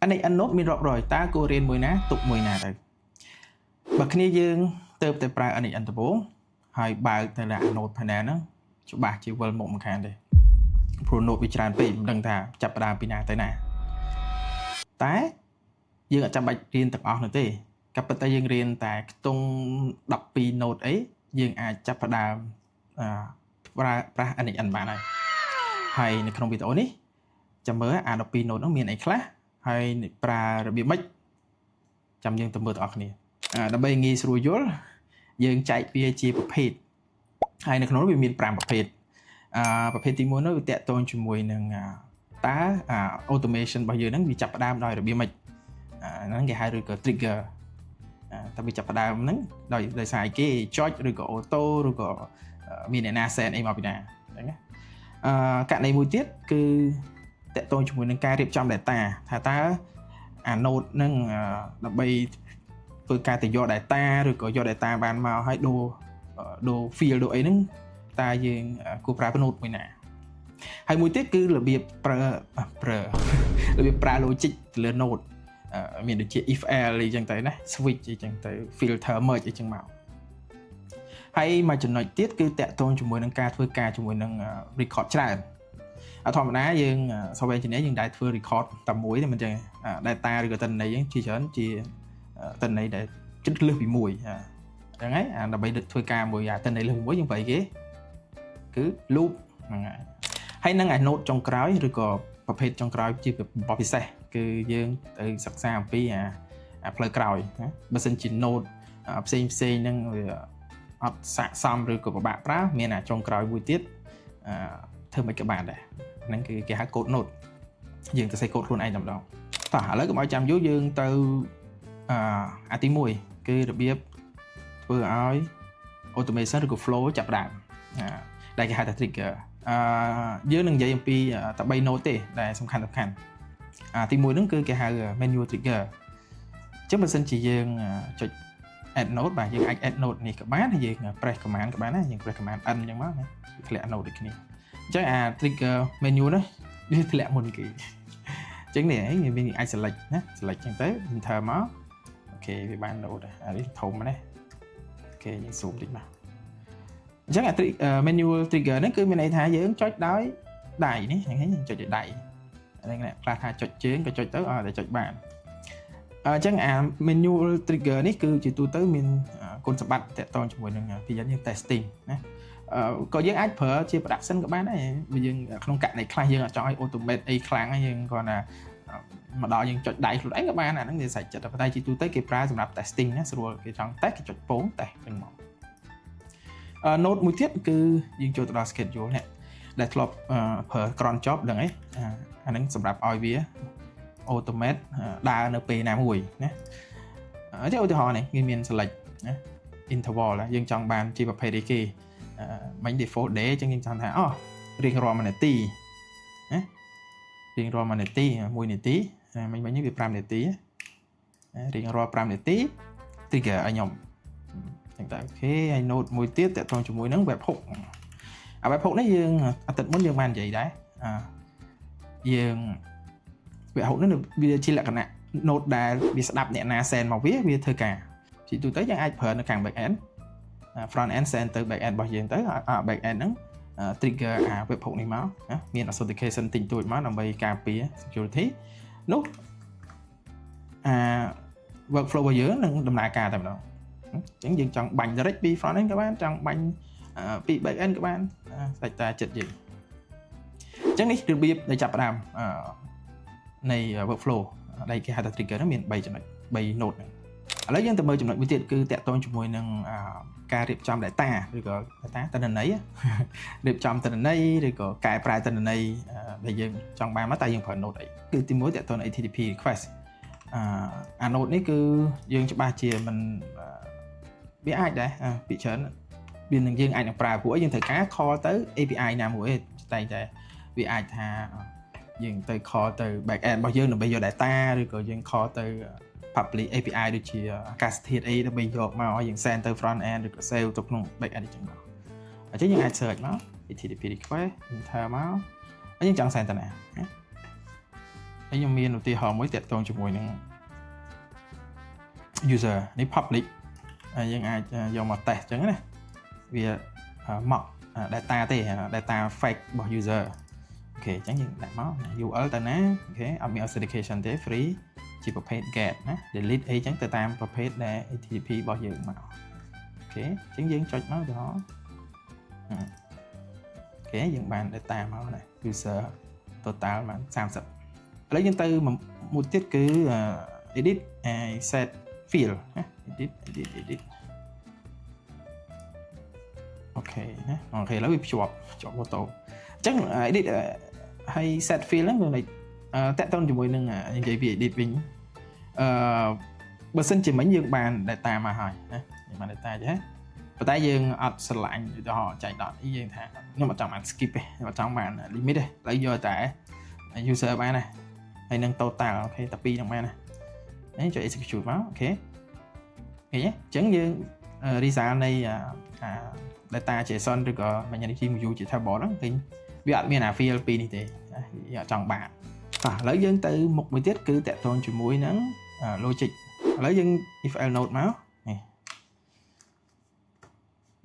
anh ấy ăn nốt mình rọp rồi ta cô riêng mùi ná tục mùi nà thôi bậc kia dương tớp tới pra anh ấy ăn tập bố hai bài thì là nốt phần nè nó chú bà chỉ vơ một khăn đây pro nốt bị tràn bị đằng thà chập đàm pina tới nè tái dương ở trong bạch riêng tập óc nữa tê cặp tay dương riêng tại tung đọc pi nốt ấy dương ai chập đàm pra anh ấy ăn bạn này hayในក្នុងវីដេអូនេះចាំមើលអា12 note នោះមានអីខ្លះហើយប្រើរបៀបម៉េចចាំយើងទៅមើលទាំងអស់គ្នាដើម្បីងាយស្រួលយល់យើងចែកវាជាប្រភេទហើយនៅក្នុងនោះវាមាន5ប្រភេទប្រភេទទី1នោះវាតាក់ទងជាមួយនឹងតើautomation របស់យើងហ្នឹងវាចាប់ផ្ដើមដោយរបៀបម៉េចហ្នឹងគេហៅឬក៏ trigger តើវាចាប់ផ្ដើមហ្នឹងដោយសារអីគេចុចឬក៏ auto ឬក៏មានអ្នកណា send អីមកពីណាហ្នឹងណាករណីមួយទៀតគឺតកតងជាមួយនឹងការរៀបចំ data ថាតើអា node នឹងដើម្បីធ្វើការទៅយក data ឬក៏យក data បានមកឲ្យដូរ field ដូរអីហ្នឹងតើយើងគួរប្រើ node មួយណាហើយមួយទៀតគឺរបៀបរបៀបប្រើ logic ទៅលើ node មានដូចជា if else អីចឹងទៅណា switch អីចឹងទៅ filter merge អីចឹងមកហើយមួយចំណុចទៀតគឺតាក់ទងជាមួយនឹងការធ្វើការជាមួយនឹង record ច្រើនធម្មតាយើង software engineer យើងដែរធ្វើ record តែមួយទេមិនចឹង data ឬក៏ទិន្នន័យហ្នឹងជាច្រើនជាទិន្នន័យដែលជិតលើសពីមួយអញ្ចឹងហើយដើម្បីធ្វើការមួយទិន្នន័យលើសពីមួយយើងប្រើអីគេគឺ loop ហ្នឹងហើយនឹង node ចុងក្រោយឬក៏ប្រភេទចុងក្រោយជាបបពិសេសគឺយើងទៅសិក្សាអំពីផ្លូវក្រោយណាបើសិនជា node ផ្សេងហ្នឹងវាអត់ស័ក្តិសមឬក៏ពិបាកប្រើមានចុងក្រោយមួយទៀតធ្វើមិនក៏បានដែរហ្នឹងគឺគេហៅ code node យើងទៅសេកូដខ្លួនឯងតែម្ដងតោះឥឡូវកុំឲ្យចាំយូរយើងទៅទី1គឺរបៀបធ្វើឲ្យ automation ឬក៏ flow ចាប់ផ្ដើមដែលគេហៅថា trigger យើងនឹងនិយាយអំពីតែ3 node ទេដែលសំខាន់ទី1ហ្នឹងគឺគេហៅ manual trigger អញ្ចឹងបើសិនជាយើងចុច add node បាទយើងអាច add node នេះក៏បានហើយយើង press command ក៏បានដែរយើង press command n អញ្ចឹងមកណាវាធ្លាក់ node ដូចគ្នាអញ្ចឹងtrigger menu នេះវាធ្លាក់មុនគេអញ្ចឹងនេះវាអាច select ណា select អញ្ចឹងទៅ enter មកអូខេវាបាន node អានេះធំណាអូខេយើង zoom តិចមកអញ្ចឹងmanual trigger នេះគឺមានន័យថាយើងចុចដោយដៃនេះយើងចុចដោយដៃហ្នឹងខ្លះថាចុចជើងក៏ចុចទៅតែចុចបានអញ្ចឹងmanual trigger នេះគឺជាទូទៅមានគុណសម្បត្តិតាក់ទងជាមួយនឹងពីយើង testing ណាក៏យើងអាចប្រើជា production ក៏បានដែរបើយើងក្នុងករណីខ្លះយើងអត់ចង់ឲ្យ automate អីខ្លាំងហើយយើងគ្រាន់តែមកដល់យើងចុចដៃខ្លួនឯងក៏បានអាហ្នឹងវាសាច់ចិត្តតែជាទូទៅគេប្រើសម្រាប់ testing ណាស្រួលគេចង់ test គេចុចពង test ចឹងមកnode មួយទៀតគឺយើងចូលទៅដល់ schedule នេះដែលធ្លាប់ប្រើ cron job ដឹងអីអាហ្នឹងសម្រាប់ឲ្យវា automate ដើរនៅពេលណាមួយណាអញ្ចឹងឧទាហរណ៍នេះវាមាន select ណា interval យើងចង់បានជាប្រភេទអីគេមិញ default day អញ្ចឹងយើងចង់ថារៀងរាល់1នាទីណារៀងរាល់1នាទី1នាទីមិញនេះវា5នាទីរៀងរាល់5នាទី trigger ឲ្យខ្ញុំអញ្ចឹងតែអូខេហើយ node មួយទៀតតទៅជាមួយនឹង webhook webhook នេះយើងអាទិត្យមុនយើងបាននិយាយដែរយើង webhook នេះវាជាលក្ខណៈ node ដែលវាស្ដាប់អ្នកណា send មកវាធ្វើការជាទូទៅយើងអាចប្រើនៅខាង back end front end send ទៅ back end របស់យើងទៅback end ហ្នឹង trigger webhook នេះមកណាមាន authentication តិចតួចមកដើម្បីការពារ security នោះworkflow របស់យើងនឹងដំណើរការតែម្ដងអញ្ចឹងយើងចង់បាញ់ direct ពី front end ក៏បានចង់បាញ់ពី back end ក៏បានសាច់តែចិត្តយើងអញ្ចឹងនេះរបៀបដែលចាប់ផ្ដើមនៃ workflow ដែលគេហៅថា trigger ហ្នឹងមាន3ចំណុច3 node ហ្នឹងឥឡូវយើងទៅមើលចំណុចមួយទៀតគឺតាក់ទងជាមួយនឹងការរៀបចំ data ឬក៏ data ទិន្នន័យរៀបចំទិន្នន័យឬក៏កែប្រែទិន្នន័យដែលយើងចង់បានមកតែយើងប្រើ node អីគឺទី1តាក់ទងនឹង HTTP request node នេះគឺយើងច្បាស់ជាមិនវាអាចដែរពីច្រើនវានឹងយើងអាចនឹងប្រើព្រោះយើងត្រូវការ call ទៅ API ណាមួយតែវាអាចថាយើងទៅ call ទៅ back end របស់យើងដើម្បីយក data ឬក៏យើង call ទៅ public API ដូចជាអាកាសធាតុអីដើម្បីយកមកឲ្យយើង send ទៅ front end ឬក៏ save ទៅក្នុង back end អញ្ចឹងមកអញ្ចឹងយើងអាច search មក HTTP request enter មកហើយយើងចង់ send ទៅណា ហើយខ្ញុំមានឧទាហរណ៍មួយតាក់ទងជាមួយនឹង user នេះ public ហើយយើងអាចយកមក test អញ្ចឹងណាវាមក data ទេ data fake របស់ user អូខេអញ្ចឹងយើងដាក់មក URL ទៅណាអូខេអត់មាន authentication ទេ free ជាប្រភេទ get ណា delete អីចឹងទៅតាមប្រភេទដែល HTTP របស់យើងមកអូខេអញ្ចឹងយើងចុចមកទៅអូខេយើងបាន data មកណា user total បាន30ឥឡូវយើងទៅមួយទៀតគឺ edit and set field ណា edit អូខេណាអូខេឥឡូវវាភ្ជាប់ម៉ូតូអញ្ចឹង edit ហើយ set field ហ្នឹងវាតាក់ទងជាមួយនឹងនិយាយពី edit វិញបើសិនជាមិញយើងបាន data មកហើយណាយើងបាន data ចឹងប៉ុន្តែយើងអត់ស្រឡាញ់ឧទាហរណ៍ចែក dot យើងថាខ្ញុំអត់ចង់បាន skip ទេខ្ញុំអត់ចង់បាន limit ទេឥឡូវយកតែ user បានណាហើយនឹង total អូខេតែ2ហ្នឹងបានណាហើយចុច execute មកអូខេឃើញទេអញ្ចឹងយើង result នៃdata JSON ឬក៏ Magnity View ជា table ហ្នឹងឃើញវាអត់មានអា field 2នេះទេយើងអត់ចង់បានបាទឥឡូវយើងទៅមុខមួយទៀតគឺតាក់ទងជាមួយនឹង logic ឥឡូវយើង if else node មកនេះ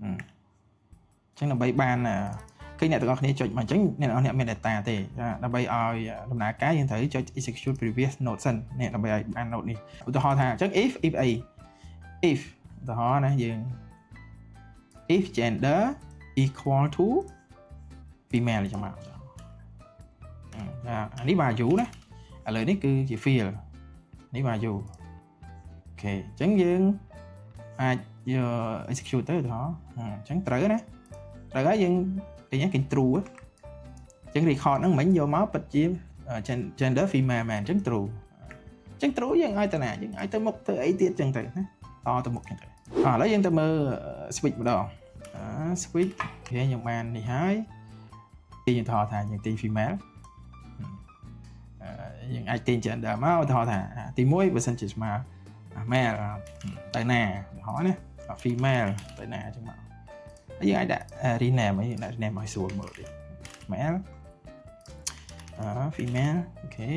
អញ្ចឹងដើម្បីបានឃើញអ្នកទាំងអស់គ្នាចុចមកអញ្ចឹងអ្នកទាំងអស់អ្នកមាន data ទេដើម្បីឲ្យដំណើរការយើងត្រូវចុច execute previous node សិននេះដើម្បីឲ្យបាន node នេះឧទាហរណ៍ថាអញ្ចឹង if អី if ឧទាហរណ៍ណាយើង if gender equal to female អញ្ចឹងមកអានេះ value ណាឥឡូវនេះគឺជា field នេះ value អូខេអញ្ចឹងយើងអាចយក execute ទៅឧទាហរណ៍អញ្ចឹងត្រូវណាត្រូវហើយយើងឃើញ true អញ្ចឹង record ហ្នឹងមិញយកមកពិតជា gender female មែនអញ្ចឹង true អញ្ចឹង true យើងឲ្យទៅណាយើងឲ្យទៅមុខទៅអីទៀតអញ្ចឹងទៅណាតទៅមុខអញ្ចឹងទៅឥឡូវយើងទៅមើល switch ម្ដងswitch គេយើងបាននេះហើយយើងថតថាយើងទាញ female យើងអាចទាញ gender មកឧទាហរណ៍ថាទី1បើសិនជាស្មើ male ទៅណាឧទាហរណ៍ណា female ទៅណាអញ្ចឹងមកហើយយើងអាចដាក់ rename អីដាក់ rename ឲ្យស្រួលមើលតិច male female អូខេ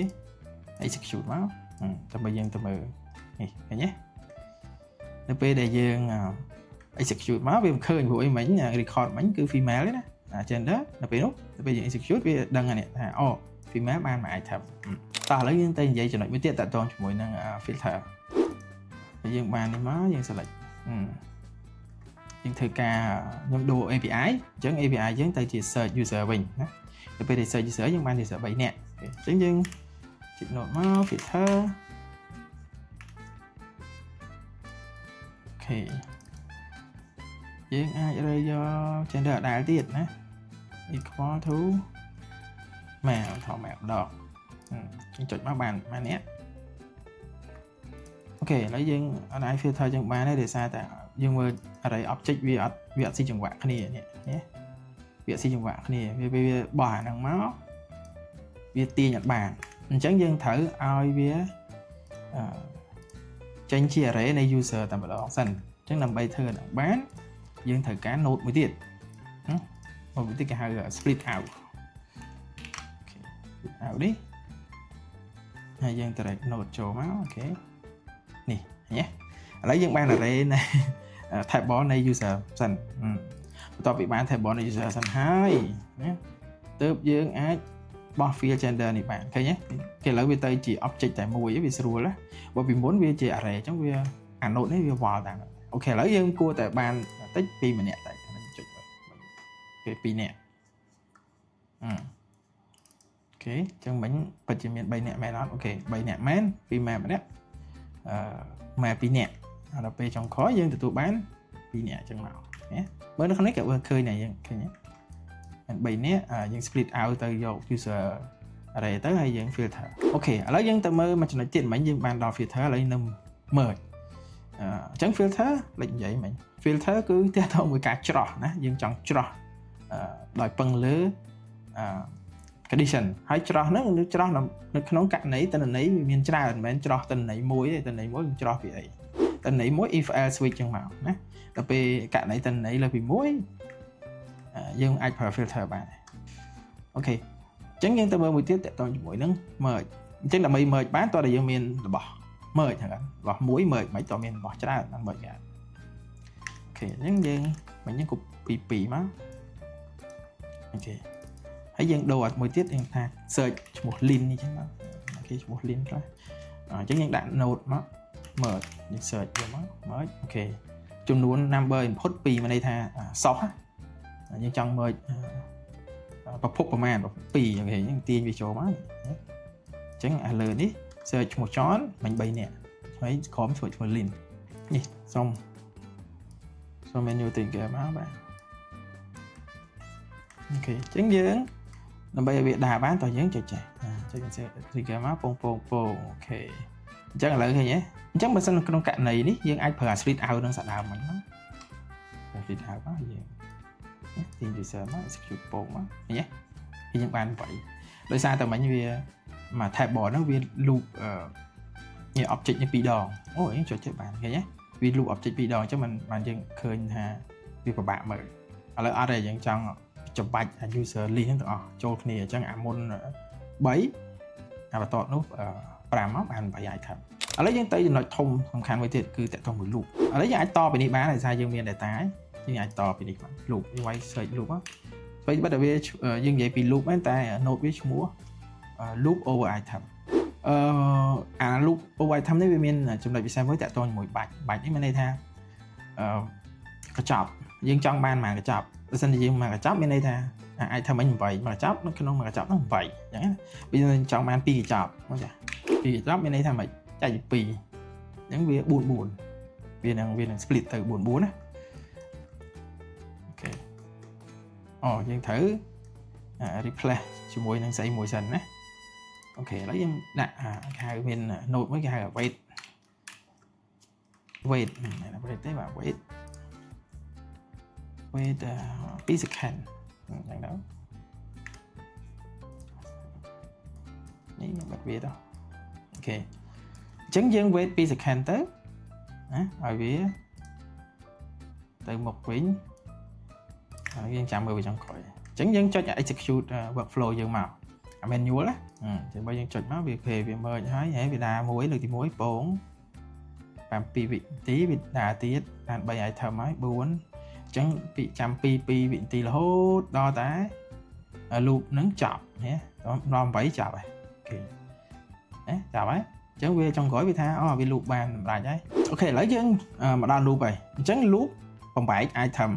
execute មកដើម្បីយើងទៅមើលនេះឃើញទេនៅពេលដែលយើង execute មកវាមិនឃើញព្រោះអីមិញ record មិញគឺ female ទេណា gender នៅពេលនោះទៅពេលយើង execute វាដឹងហើយនេះថាអូ female បានមួយ item តោះឥឡូវយើងទៅនិយាយចំណុចមួយទៀតតាក់ទងជាមួយនឹង filter ហើយយើងបាននេះមកយើង select យើងធ្វើការខ្ញុំដូរ API អញ្ចឹង API យើងទៅជា search user វិញណាទៅពេលដែល search user យើងបាន user 3នាក់អញ្ចឹងយើងចុច node មក filter អូខេយើងអាចរើយក gender ដដែលទៀតណា equal to male ថត male ម្ដងយើងចុចមកបាននេះអូខេឥឡូវយើងអត់អាច filter ចឹងបានទេដោយសារតែយើងមើល array object វាអត់ស៊ីចង្វាក់គ្នានេះវាស៊ីចង្វាក់គ្នាវាបោះអាហ្នឹងមកវាទាញអត់បានអញ្ចឹងយើងត្រូវឲ្យវាចេញជា array នៃ user តែម្ដងសិនអញ្ចឹងដើម្បីធ្វើដល់បានយើងត្រូវការ node មួយទៀតមួយទៀតគេហៅ split out អូខេ out នេះហើយយើង direct node ចូលមកអូខេនេះឃើញទេឥឡូវយើងបាន array នៃ table នៃ user សិនបន្ទាប់ពីបាន table នៃ user សិនហើយណាទើបយើងអាចបោះ field gender នេះបានឃើញទេគេឥឡូវវាទៅជា object តែមួយវាស្រួលណាបើពីមុនវាជា array អញ្ចឹងវាអា node នេះវាវល់តាមអូខេឥឡូវយើងគួរតែបានតិច2ម្នាក់តែចុចគេ2នាក់អូខេអញ្ចឹងមិញពិតជាមាន3នាក់មែនអត់អូខេ3នាក់មែន2ម្នាក់ម៉ែ2នាក់ដល់ពេលចុងក្រោយយើងទទួលបាន2នាក់អញ្ចឹងមកណាមើលនៅក្នុងនេះគេឃើញតែយើងឃើញ3នាក់យើង split out ទៅយក user array ទៅហើយយើង filter អូខេឥឡូវយើងទៅមើលមួយចំណុចទៀតមិញយើងបានដល់ filter ឥឡូវនៅ merge អញ្ចឹង filter លេចនិយាយមិញ filter គឺទាក់ទងមួយការច្រោះណាយើងចង់ច្រោះដោយពឹងលើcondition ហើយច្រោះហ្នឹងច្រោះនៅក្នុងករណីតនន័យវាមានច្រើនមិនមែនច្រោះតនន័យមួយទេតនន័យមួយយើងច្រោះពីអីតនន័យមួយ if else switch ចឹងមកណាដល់ពេលករណីតនន័យលើពីមួយយើងអាចប្រើ filter បានអូខេអញ្ចឹងយើងទៅមើលមួយទៀតតកតងជាមួយនឹង merge ចឹងដើម្បី merge បានតើយើងមានរបស់ merge ហ្នឹងរបស់មួយ merge មិនតើមានរបស់ច្រើនបាន merge បានអូខេអញ្ចឹងយើងមិញយើង copy ពីមកអូខេហើយយើងដូរអត់មួយទៀតយើងថា search ឈ្មោះ lin នេះចឹងមកអូខេឈ្មោះ lin ខ្លះអញ្ចឹងយើងដាក់ node មក merge យើង search យកមក merge អូខេចំនួន number input 2មានន័យថា source យើងចង់ merge ប្រភពប្រមាណ2អូខេយើងទាញវាចូលមកអញ្ចឹងឥឡូវនេះ search ឈ្មោះ John មិញ3នាក់ហើយក្រុមឈ្មោះ Lin នេះសុំ menu trigger មកបាទអូខេអញ្ចឹងយើងដើម្បីឲ្យវាដើរបានតើយើងចុចចេះចុច trigger មកពងអូខេអញ្ចឹងឥឡូវឃើញទេអញ្ចឹងបើសិនក្នុងករណីនេះយើងអាចប្រើ split out នឹងសាដើមមិញមក split out មកយើងទាញ user មក execute ពងមកឃើញទេយើងបាន8ដោយសារតែមិញវាមក table ហ្នឹងវា loop object នេះ2ដងអូយើងចុចទៅបានឃើញទេវា loop object 2ដងអញ្ចឹងมันយើងឃើញថាវាពិបាកមើលឥឡូវអត់ទេយើងចង់ចំបាច់ user list ហ្នឹងទាំងអស់ចូលគ្នាអញ្ចឹងអាមុន3អាបន្ទាប់នោះ5មកបាន8 item ឥឡូវយើងទៅចំណុចធំសំខាន់មួយទៀតគឺតកតមួយ loop ឥឡូវយើងអាចតពីនេះបានដោយសារយើងមាន data យើងអាចតពីនេះបាន loop យើងវាយ search loop មកស្វ័យបាត់តែវាយើងនិយាយពី loop ហ្នឹងតែ node វាឈ្មោះ loop over item អា loop over item នេះវាមានចំណុចពិសេសមួយតកតជាមួយបាច់នេះមានន័យថាកញ្ចប់យើងចង់បានមួយកញ្ចប់បើសិនជាយើងមួយកញ្ចប់មានន័យថា item មិញ8មួយកញ្ចប់នៅក្នុងមួយកញ្ចប់នោះ8អញ្ចឹងបើយើងចង់បាន2កញ្ចប់មកចា2កញ្ចប់មានន័យថាមិនចែកជា2អញ្ចឹងវា4វានឹង split ទៅ4ណាអូខេយើងត្រូវ replace ជាមួយនឹងស្អីមួយសិនណាអូខេឥឡូវយើងដាក់គេហៅមាន node មួយគេហៅ wait មិនមែន wait ទេបាទ wait 2 second អញ្ចឹងដល់នេះយើងបាត់វាទៅអូខេអញ្ចឹងយើង wait 2 second ទៅណាឲ្យវាទៅមុខវិញហើយយើងចាំមើលវាចុងក្រោយអញ្ចឹងយើងចុច execute workflow យើងមកអា manual ណាចាំបើយើងចុចមកវា វា merge ហើយវាដើរមួយលើកទី1ពង7វិនាទីវាដើរទៀតបាន3 item ហើយ4អញ្ចឹងពីចាំ2វិនាទីរហូតដល់តែ loop នឹងចប់ណាដល់8ចប់ហើយអូខេចប់ហើយអញ្ចឹងវាចុងក្រោយវាថាវា loop បានសម្រាប់ហើយអូខេឥឡូវយើងមកដល់ loop ហើយអញ្ចឹង loop បំបែក item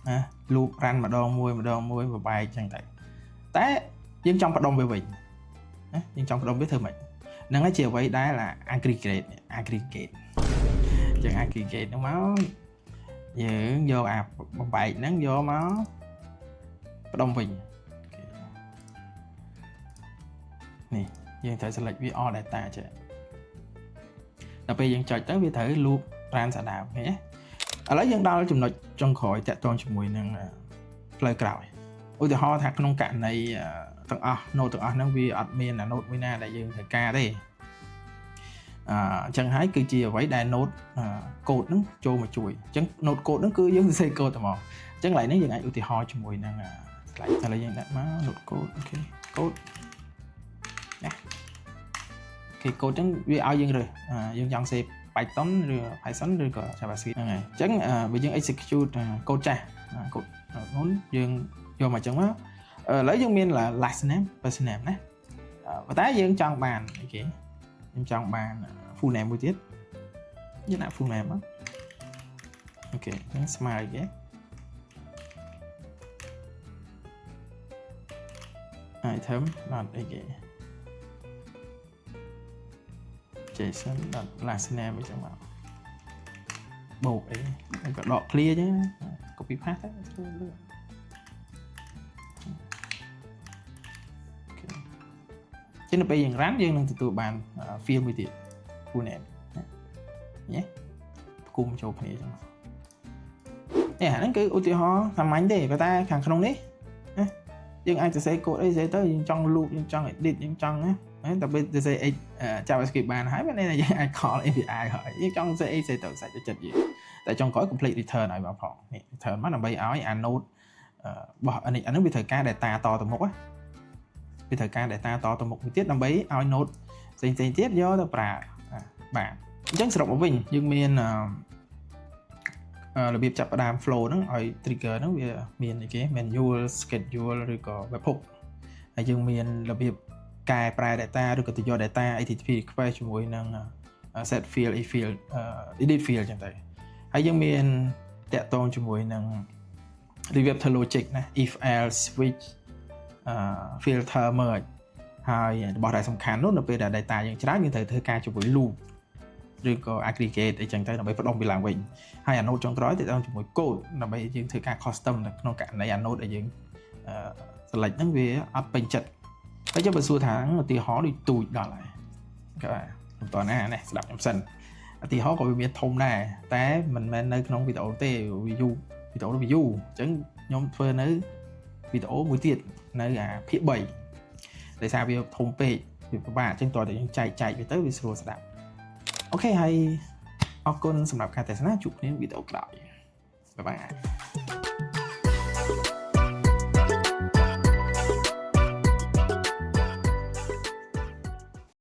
ណា loop run ម្ដងមួយបំបែកអញ្ចឹងតែយើងចង់បដុំវាវិញណាយើងចង់បដុំវាធ្វើម៉េចហ្នឹងហើយជាអ្វីដែល aggregate អញ្ចឹង aggregate ហ្នឹងមកយើងយកអាបំបែកហ្នឹងយកមកបដុំវិញនេះយើងត្រូវ select វា all data ចេះដល់ពេលយើងចុចទៅវាត្រូវ loop run សាដើមឃើញទេឥឡូវយើងដល់ចំណុចចុងក្រោយតាក់ទងជាមួយនឹងផ្លូវក្រោយឧទាហរណ៍ថាក្នុងករណីទាំងអស់ node ទាំងអស់ហ្នឹងវាអត់មាន node មួយណាដែលយើងត្រូវការទេអញ្ចឹងហើយគឺជាអ្វីដែល node code ហ្នឹងចូលមកជួយអញ្ចឹង node code ហ្នឹងគឺយើងសរសេរ code តែមកអញ្ចឹងកន្លែងនេះយើងអាចឧទាហរណ៍ជាមួយនឹងកន្លែងឥឡូវយើងដាក់មក node code អូខេ code ណាអូខេ code ហ្នឹងវាឲ្យយើងរើសយើងចង់សេ Python ឬ Python ឬក៏ JavaScript ហ្នឹងហើយអញ្ចឹងបើយើង execute code ចាស់ code នោះយើងយកមកអញ្ចឹងមកឥឡូវយើងមាន last name first name ណាប៉ុន្តែយើងចង់បានអីគេខ្ញុំចង់បាន full name មួយទៀតយើងដាក់ full name មកអូខេយើងស្មើអីគេitem ដល់អីគេ json.last name អញ្ចឹងមកបូកអីហើយក៏ដក clear ចឹង copy paste ទៅធ្វើលឿនចឹងទៅពេលយើង run យើងនឹងទទួលបាន field មួយទៀត full name ណាគុំចូលគ្នាចឹងនេះអាហ្នឹងគឺឧទាហរណ៍សាមញ្ញទេប៉ុន្តែខាងក្នុងនេះណាយើងអាចសរសេរ code អីស្អីទៅយើងចង់ loop យើងចង់ edit យើងចង់ណាតែពេលសរសេរ JavaScript បានហើយមានន័យថាយើងអាច call API ហើយយើងចង់សរសេរអីស្អីទៅសាច់ចិត្តយើងតែចុងក្រោយ complete return ឲ្យមកផងនេះ return មកដើម្បីឲ្យអា node របស់អាហ្នឹងវាត្រូវការ data តទៅមុខវាត្រូវការ data តទៅមុខមួយទៀតដើម្បីឲ្យ node ផ្សេងទៀតយកទៅប្រើបាទអញ្ចឹងសរុបមកវិញយើងមានរបៀបចាប់ផ្ដើម flow ហ្នឹងឲ្យ trigger ហ្នឹងវាមានអីគេ manual schedule ឬក៏ webhook ហើយយើងមានរបៀបកែប្រែ data ឬក៏ទៅយក data HTTP request ជាមួយនឹង set field edit field អញ្ចឹងទៅហើយយើងមានតាក់ទងជាមួយនឹង revert logic ណា if else switch filter merge ហើយរបស់ដែលសំខាន់នោះនៅពេលដែល data យើងច្រើនយើងត្រូវធ្វើការជាមួយ loop ឬក៏ aggregate អីចឹងទៅដើម្បីផ្ដុំវាឡើងវិញហើយអា node ចុងក្រោយទៅដល់ជាមួយ code ដើម្បីយើងធ្វើការ custom នៅក្នុងករណីអា node ដែលយើង select ហ្នឹងវាអត់ពេញចិត្តហើយចាំបើសួរថាឧទាហរណ៍ដូចទូចដល់ហើយបាទបន្តណានេះស្ដាប់ខ្ញុំសិនឧទាហរណ៍ក៏វាមានធំដែរតែមិនមែននៅក្នុងវីដេអូទេវីដេអូនោះវាយូរអញ្ចឹងខ្ញុំធ្វើនៅវីដេអូមួយទៀតនៅអាភាគ3ដោយសារវាធំពេកវាពិបាកអញ្ចឹងតើតែយើងចែកវាទៅវាស្រួលស្ដាប់អូខេហើយអរគុណសម្រាប់ការទស្សនាជួបគ្នាវីដេអូក្រោយបាយបាយ